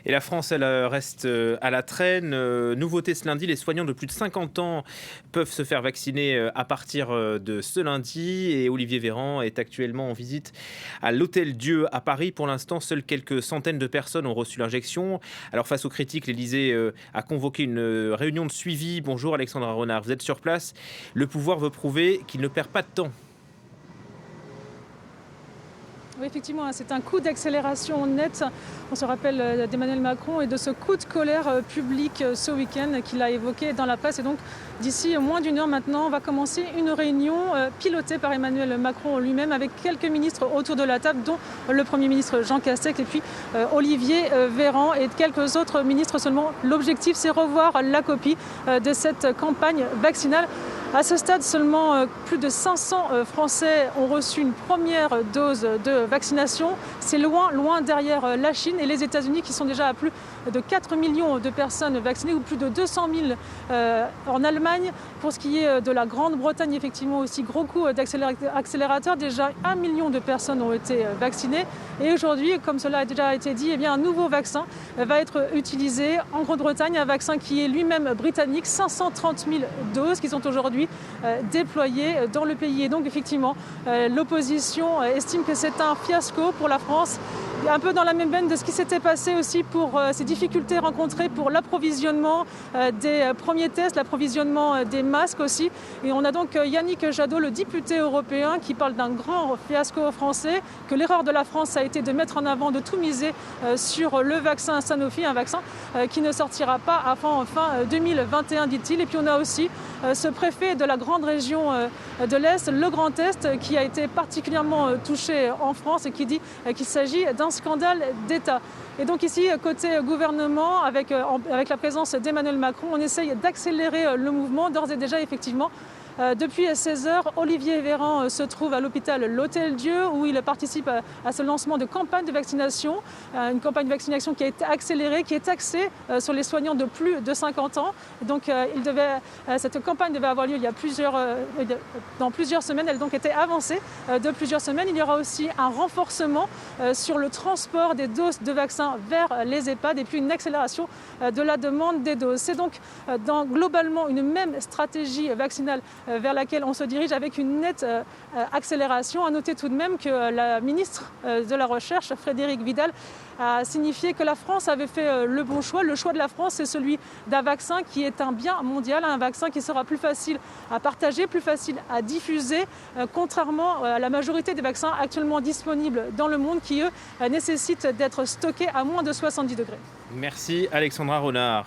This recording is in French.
Et la France, elle reste à la traîne. Nouveauté ce lundi, les soignants de plus de 50 ans peuvent se faire vacciner à partir de ce lundi. Et Olivier Véran est actuellement en visite à l'Hôtel Dieu à Paris. Pour l'instant, seules quelques centaines de personnes ont reçu l'injection. Alors face aux critiques, l'Élysée a convoqué une réunion de suivi. Bonjour Alexandra Renard, vous êtes sur place. Le pouvoir veut prouver qu'il ne perd pas de temps. Oui, effectivement, c'est un coup d'accélération net. On se rappelle d'Emmanuel Macron et de ce coup de colère public ce week-end qu'il a évoqué dans la presse. Et donc, d'ici moins d'une heure maintenant, on va commencer une réunion pilotée par Emmanuel Macron lui-même avec quelques ministres autour de la table, dont le Premier ministre Jean Castex et puis Olivier Véran et quelques autres ministres seulement. L'objectif, c'est revoir la copie de cette campagne vaccinale. À ce stade, seulement plus de 500 Français ont reçu une première dose de vaccination. C'est loin derrière la Chine et les États-Unis qui sont déjà à plus de 4 millions de personnes vaccinées ou plus de 200 000 en Allemagne. Pour ce qui est de la Grande-Bretagne, effectivement aussi gros coup d'accélérateur. Déjà 1 million de personnes ont été vaccinées. Et aujourd'hui, comme cela a déjà été dit, un nouveau vaccin va être utilisé en Grande-Bretagne. Un vaccin qui est lui-même britannique. 530 000 doses qui sont aujourd'hui déployées dans le pays. Et donc effectivement, l'opposition estime que c'est un fiasco pour la France. Un peu dans la même veine de ce qui s'était passé aussi pour ces difficultés rencontrées pour l'approvisionnement des premiers tests, l'approvisionnement des masques aussi. Et on a donc Yannick Jadot, le député européen, qui parle d'un grand fiasco français, que l'erreur de la France a été de mettre en avant, de tout miser sur le vaccin Sanofi, un vaccin qui ne sortira pas avant fin 2021, dit-il. Et puis on a aussi ce préfet de la grande région de l'Est, le Grand Est, qui a été particulièrement touché en France et qui dit qu'il s'agit d'un scandale d'État. Et donc ici, côté gouvernement, avec la présence d'Emmanuel Macron, on essaye d'accélérer le mouvement. D'ores et déjà, effectivement, depuis 16h, Olivier Véran se trouve à l'hôpital L'Hôtel Dieu où il participe à ce lancement de campagne de vaccination. Une campagne de vaccination qui a été accélérée, qui est axée sur les soignants de plus de 50 ans. Donc cette campagne devait avoir lieu dans plusieurs semaines. Elle a donc été avancée de plusieurs semaines. Il y aura aussi un renforcement sur le transport des doses de vaccins vers les EHPAD et puis une accélération de la demande des doses. C'est donc globalement une même stratégie vaccinale vers laquelle on se dirige avec une nette accélération. À noter tout de même que la ministre de la Recherche, Frédérique Vidal, a signifié que la France avait fait le bon choix. Le choix de la France, c'est celui d'un vaccin qui est un bien mondial, un vaccin qui sera plus facile à partager, plus facile à diffuser, contrairement à la majorité des vaccins actuellement disponibles dans le monde qui, eux, nécessitent d'être stockés à moins de 70 degrés. Merci Alexandra Renard.